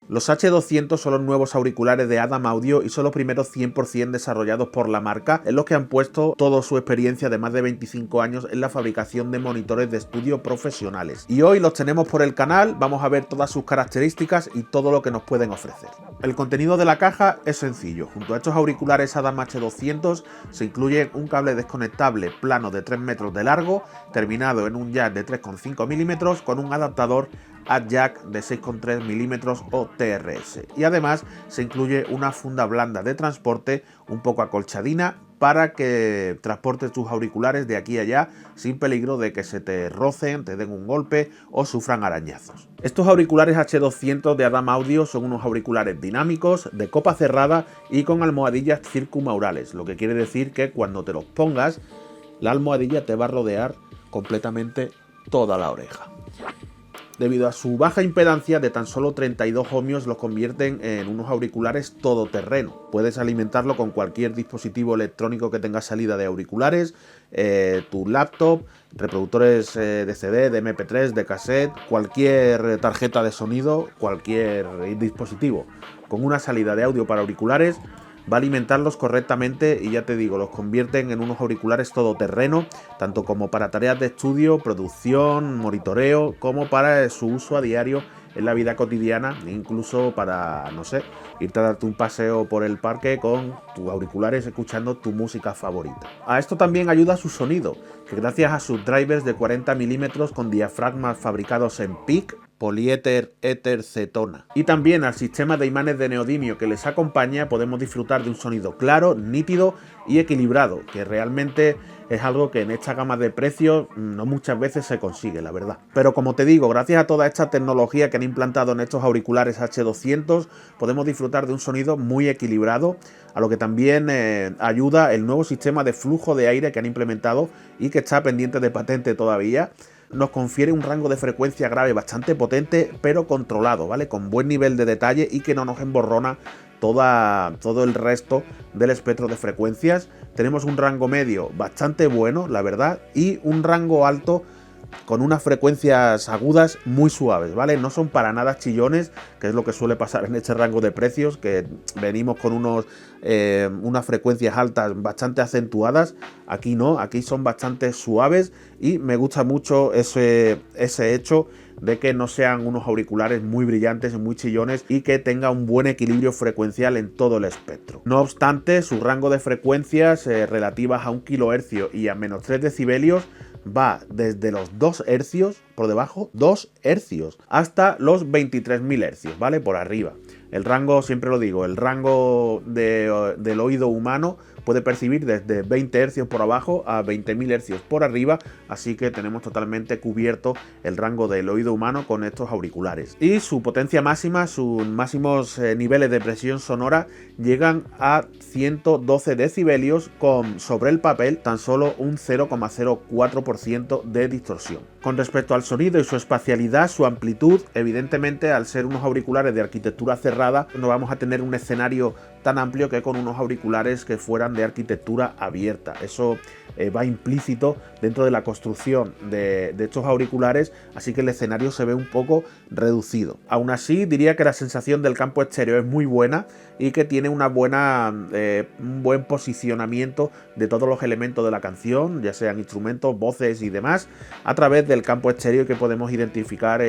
Los H200 son los nuevos auriculares de Adam Audio y son los primeros 100% desarrollados por la marca, en los que han puesto toda su experiencia de más de 25 años en la fabricación de monitores de estudio profesionales. Y hoy los tenemos por el canal, vamos a ver todas sus características y todo lo que nos pueden ofrecer. El contenido de la caja es sencillo. Junto a estos auriculares Adam H200 se incluye un cable desconectable plano de 3 metros de largo, terminado en un jack de 3,5 milímetros con un adaptador a jack de 6,3 milímetros o TRS, y además se incluye una funda blanda de transporte un poco acolchadina para que transportes tus auriculares de aquí a allá sin peligro de que se te rocen, te den un golpe o sufran arañazos. Estos auriculares H200 de Adam Audio son unos auriculares dinámicos, de copa cerrada y con almohadillas circumaurales, lo que quiere decir que cuando te los pongas, la almohadilla te va a rodear completamente toda la oreja. Debido a su baja impedancia de tan solo 32 ohmios, los convierten en unos auriculares todoterreno. Puedes alimentarlo con cualquier dispositivo electrónico que tenga salida de auriculares, tu laptop, reproductores de CD, de MP3, de cassette, cualquier tarjeta de sonido, cualquier dispositivo con una salida de audio para auriculares va a alimentarlos correctamente y ya te digo, los convierten en unos auriculares todoterreno, tanto como para tareas de estudio, producción, monitoreo, como para su uso a diario en la vida cotidiana, incluso para, no sé, irte a darte un paseo por el parque con tus auriculares escuchando tu música favorita. A esto también ayuda su sonido, que gracias a sus drivers de 40 milímetros con diafragmas fabricados en PIC, poliéter, éter, cetona, y también al sistema de imanes de neodimio que les acompaña, podemos disfrutar de un sonido claro, nítido y equilibrado, que realmente es algo que en esta gama de precios no muchas veces se consigue, la verdad. Pero como te digo, gracias a toda esta tecnología que han implantado en estos auriculares H200, podemos disfrutar de un sonido muy equilibrado, a lo que también ayuda el nuevo sistema de flujo de aire que han implementado y que está pendiente de patente todavía. Nos confiere un rango de frecuencia grave bastante potente, pero controlado, ¿vale? Con buen nivel de detalle y que no nos emborrona todo el resto del espectro de frecuencias. Tenemos un rango medio bastante bueno, la verdad, y un rango alto con unas frecuencias agudas muy suaves, ¿vale? No son para nada chillones, que es lo que suele pasar en este rango de precios, que venimos con unas frecuencias altas bastante acentuadas. Aquí no, aquí son bastante suaves y me gusta mucho ese hecho de que no sean unos auriculares muy brillantes y muy chillones y que tenga un buen equilibrio frecuencial en todo el espectro. No obstante, su rango de frecuencias relativas a 1 kHz y a menos 3 decibelios va desde los 2 hercios, por debajo, 2 hercios, hasta los 23.000 hercios, ¿vale? Por arriba. El rango, siempre lo digo, el rango del oído humano puede percibir desde 20 hercios por abajo a 20.000 hercios por arriba, así que tenemos totalmente cubierto el rango del oído humano con estos auriculares. Y su potencia máxima, sus máximos niveles de presión sonora llegan a 112 decibelios con, sobre el papel, tan solo un 0,04% de distorsión. Con respecto al sonido y su espacialidad, su amplitud, evidentemente al ser unos auriculares de arquitectura cerrada, no vamos a tener un escenario tan amplio que con unos auriculares que fueran de arquitectura abierta. Eso va implícito dentro de la construcción de estos auriculares, así que el escenario se ve un poco reducido. Aún así, diría que la sensación del campo estéreo es muy buena y que tiene un buen posicionamiento de todos los elementos de la canción, ya sean instrumentos, voces y demás, a través del campo estéreo, que podemos identificar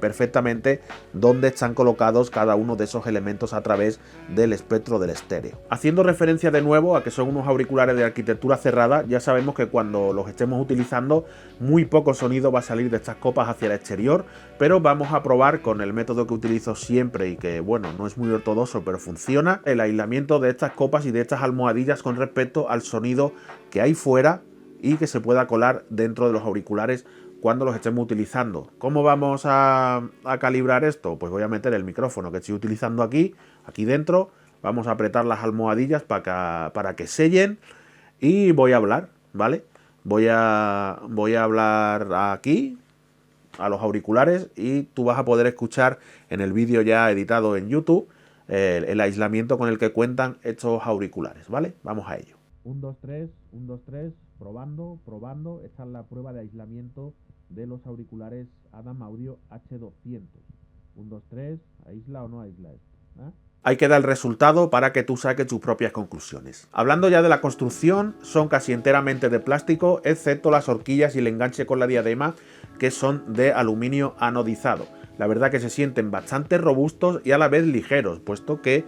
perfectamente dónde están colocados cada uno de esos elementos a través del espectro del estéreo. Haciendo referencia de nuevo a que son unos auriculares de arquitectura cerrada, ya sabemos que cuando los estemos utilizando muy poco sonido va a salir de estas copas hacia el exterior, pero vamos a probar con el método que utilizo siempre y que, bueno, no es muy ortodoxo pero funciona, el aislamiento de estas copas y de estas almohadillas con respecto al sonido que hay fuera y que se pueda colar dentro de los auriculares cuando los estemos utilizando. ¿Cómo vamos a calibrar esto? Pues voy a meter el micrófono que estoy utilizando aquí dentro, vamos a apretar las almohadillas para que sellen y voy a hablar, ¿vale? Voy a hablar aquí a los auriculares y tú vas a poder escuchar en el vídeo ya editado en YouTube el aislamiento con el que cuentan estos auriculares, ¿vale? Vamos a ello. 1, 2, 3, 1, 2, 3, probando. Esta es la prueba de aislamiento de los auriculares Adam Audio H200. 1, 2, 3, ¿aísla o no aísla esto? Ahí queda el resultado para que tú saques tus propias conclusiones. Hablando ya de la construcción, son casi enteramente de plástico, excepto las horquillas y el enganche con la diadema, que son de aluminio anodizado. La verdad que se sienten bastante robustos y a la vez ligeros, puesto que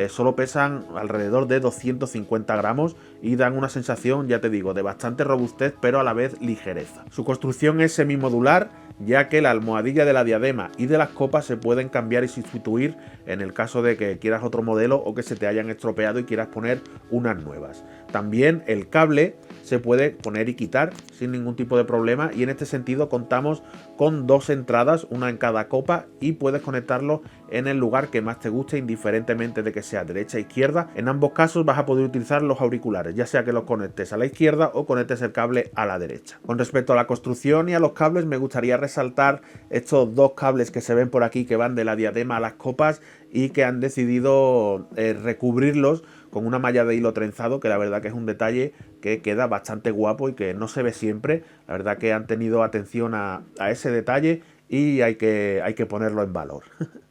solo pesan alrededor de 250 gramos y dan una sensación, ya te digo, de bastante robustez, pero a la vez ligereza. Su construcción es semimodular, ya que la almohadilla de la diadema y de las copas se pueden cambiar y sustituir en el caso de que quieras otro modelo o que se te hayan estropeado y quieras poner unas nuevas. También el cable se puede poner y quitar sin ningún tipo de problema, y en este sentido contamos con 2 entradas, una en cada copa, y puedes conectarlo en el lugar que más te guste, indiferentemente de que sea derecha o izquierda. En ambos casos vas a poder utilizar los auriculares, ya sea que los conectes a la izquierda o conectes el cable a la derecha. Con respecto a la construcción y a los cables, me gustaría resaltar estos 2 cables que se ven por aquí, que van de la diadema a las copas y que han decidido recubrirlos con una malla de hilo trenzado, que la verdad que es un detalle que queda bastante guapo y que no se ve siempre. La verdad que han tenido atención a ese detalle y hay que ponerlo en valor.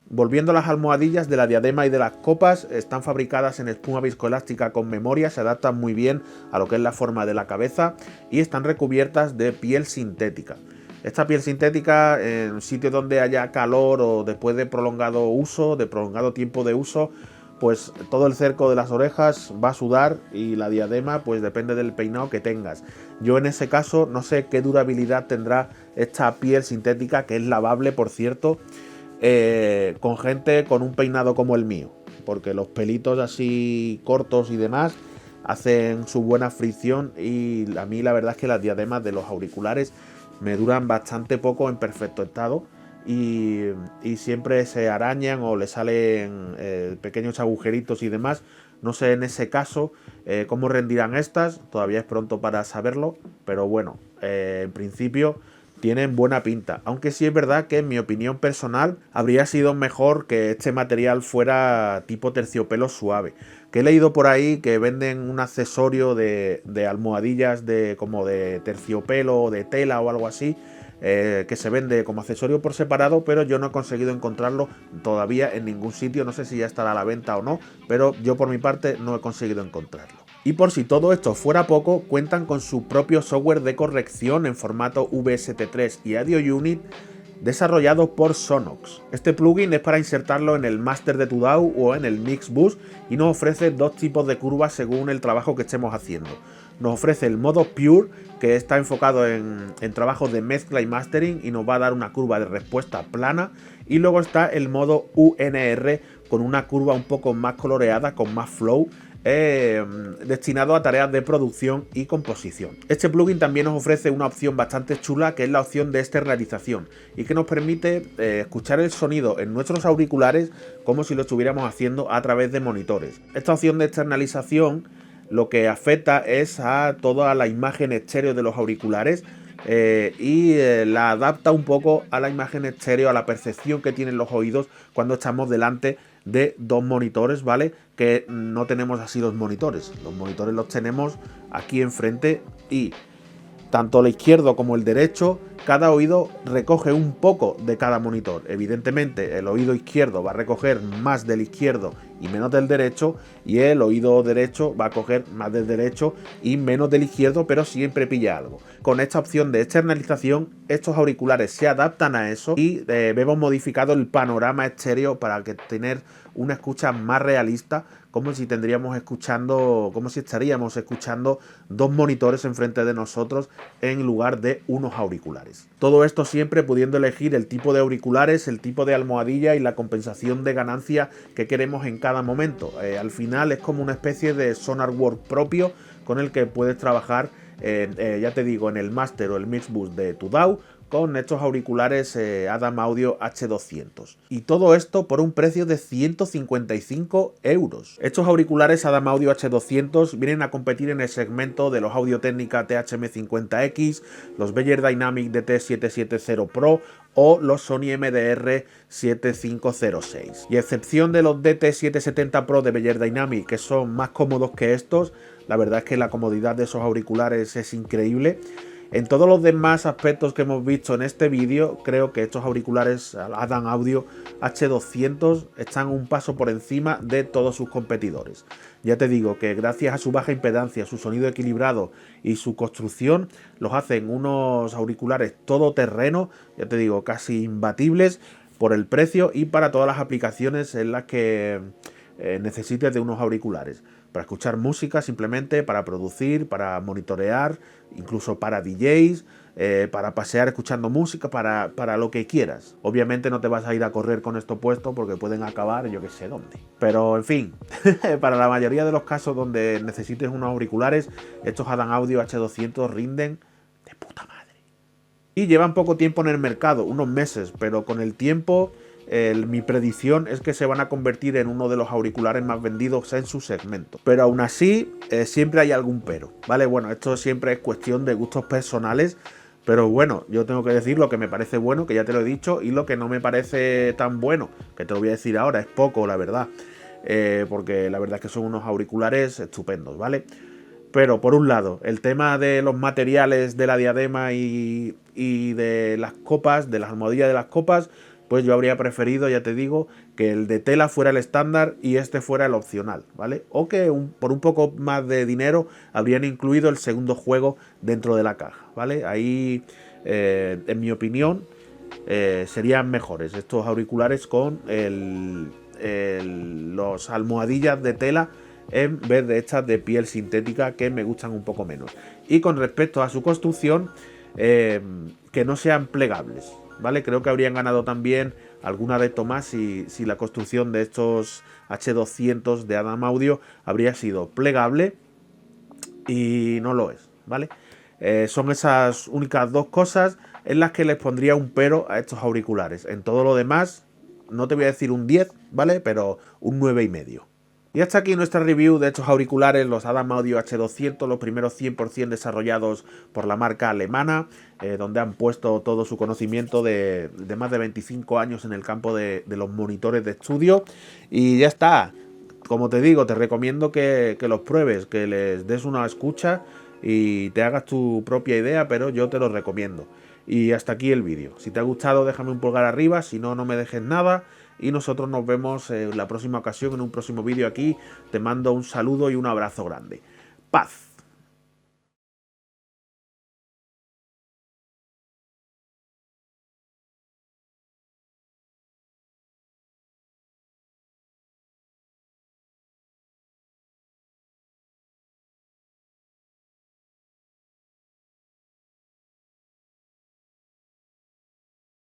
Volviendo a las almohadillas de la diadema y de las copas, están fabricadas en espuma viscoelástica con memoria, se adaptan muy bien a lo que es la forma de la cabeza y están recubiertas de piel sintética. Esta piel sintética, en sitios donde haya calor o después de prolongado uso, de prolongado tiempo de uso, pues todo el cerco de las orejas va a sudar y la diadema pues depende del peinado que tengas. Yo en ese caso no sé qué durabilidad tendrá esta piel sintética, que es lavable por cierto, con gente con un peinado como el mío, porque los pelitos así cortos y demás hacen su buena fricción, y a mí la verdad es que las diademas de los auriculares me duran bastante poco en perfecto estado. Y siempre se arañan o le salen pequeños agujeritos y demás. No sé en ese caso cómo rendirán estas, todavía es pronto para saberlo, pero bueno, en principio tienen buena pinta. Aunque sí es verdad que en mi opinión personal habría sido mejor que este material fuera tipo terciopelo suave. Que he leído por ahí que venden un accesorio de almohadillas como de terciopelo o de tela o algo así, que se vende como accesorio por separado, pero yo no he conseguido encontrarlo todavía en ningún sitio. No sé si ya estará a la venta o no, pero yo por mi parte no he conseguido encontrarlo. Y por si todo esto fuera poco, cuentan con su propio software de corrección en formato VST3 y Audio Unit desarrollado por Sonox. Este plugin es para insertarlo en el Master de tu DAW o en el Mix Bus y nos ofrece 2 tipos de curvas según el trabajo que estemos haciendo. Nos ofrece el modo Pure, que está enfocado en trabajos de mezcla y mastering y nos va a dar una curva de respuesta plana, y luego está el modo UNR con una curva un poco más coloreada, con más flow, destinado a tareas de producción y composición. Este plugin también nos ofrece una opción bastante chula, que es la opción de externalización, y que nos permite escuchar el sonido en nuestros auriculares como si lo estuviéramos haciendo a través de monitores. Esta opción de externalización lo que afecta es a toda la imagen estéreo de los auriculares, y la adapta un poco a la imagen estéreo, a la percepción que tienen los oídos cuando estamos delante de 2 monitores, ¿vale? Que no tenemos así los monitores los tenemos aquí enfrente, y tanto el izquierdo como el derecho, cada oído recoge un poco de cada monitor. Evidentemente el oído izquierdo va a recoger más del izquierdo y menos del derecho, y el oído derecho va a coger más del derecho y menos del izquierdo, pero siempre pilla algo. Con esta opción de externalización, estos auriculares se adaptan a eso y vemos modificado el panorama estéreo para tener una escucha más realista, como si estaríamos escuchando 2 monitores enfrente de nosotros en lugar de unos auriculares. Todo esto siempre pudiendo elegir el tipo de auriculares, el tipo de almohadilla y la compensación de ganancia que queremos en cada momento. Al final es como una especie de Sonarwork propio con el que puedes trabajar, ya te digo, en el Master o el Mix Bus de tu DAW, con estos auriculares Adam Audio H200. Y todo esto por un precio de 155 €. Estos auriculares Adam Audio H200 vienen a competir en el segmento de los Audio-Técnica THM50X, los Beyer Dynamic DT770 Pro o los Sony MDR 7506. Y a excepción de los DT770 Pro de Beyer Dynamic, que son más cómodos que estos, la verdad es que la comodidad de esos auriculares es increíble. En todos los demás aspectos que hemos visto en este vídeo, creo que estos auriculares Adam Audio H200 están un paso por encima de todos sus competidores. Ya te digo que gracias a su baja impedancia, su sonido equilibrado y su construcción, los hacen unos auriculares todoterreno, ya te digo, casi imbatibles por el precio y para todas las aplicaciones en las que necesites de unos auriculares. Para escuchar música simplemente, para producir, para monitorear, incluso para DJs, para pasear escuchando música, para lo que quieras. Obviamente no te vas a ir a correr con esto puesto porque pueden acabar yo que sé dónde. Pero en fin, para la mayoría de los casos donde necesites unos auriculares, estos Adam Audio H200 rinden de puta madre. Y llevan poco tiempo en el mercado, unos meses, pero con el tiempo mi predicción es que se van a convertir en uno de los auriculares más vendidos en su segmento. Pero aún así, siempre hay algún pero, ¿vale? Bueno, esto siempre es cuestión de gustos personales, pero bueno, yo tengo que decir lo que me parece bueno, que ya te lo he dicho, y lo que no me parece tan bueno, que te lo voy a decir ahora, es poco, la verdad. Porque la verdad es que son unos auriculares estupendos, ¿vale? Pero por un lado, el tema de los materiales de la diadema y de las copas, de las almohadillas de las copas, pues yo habría preferido, ya te digo, que el de tela fuera el estándar y este fuera el opcional, ¿vale? O que por un poco más de dinero habrían incluido el segundo juego dentro de la caja, ¿vale? Ahí, en mi opinión, serían mejores estos auriculares con los almohadillas de tela en vez de estas de piel sintética, que me gustan un poco menos. Y con respecto a su construcción, que no sean plegables, ¿vale? Creo que habrían ganado también algún adepto más si la construcción de estos H200 de Adam Audio habría sido plegable, y no lo es, ¿vale? Son esas únicas dos cosas en las que les pondría un pero a estos auriculares. En todo lo demás, no te voy a decir un 10, ¿vale? Pero un 9,5. Y hasta aquí nuestra review de estos auriculares, los Adam Audio H200, los primeros 100% desarrollados por la marca alemana, donde han puesto todo su conocimiento de más de 25 años en el campo de los monitores de estudio. Y ya está. Como te digo, te recomiendo que los pruebes, que les des una escucha y te hagas tu propia idea, pero yo te lo recomiendo. Y hasta aquí el vídeo. Si te ha gustado, déjame un pulgar arriba, si no, no me dejes nada. Y nosotros nos vemos en la próxima ocasión, en un próximo vídeo aquí. Te mando un saludo y un abrazo grande. ¡Paz!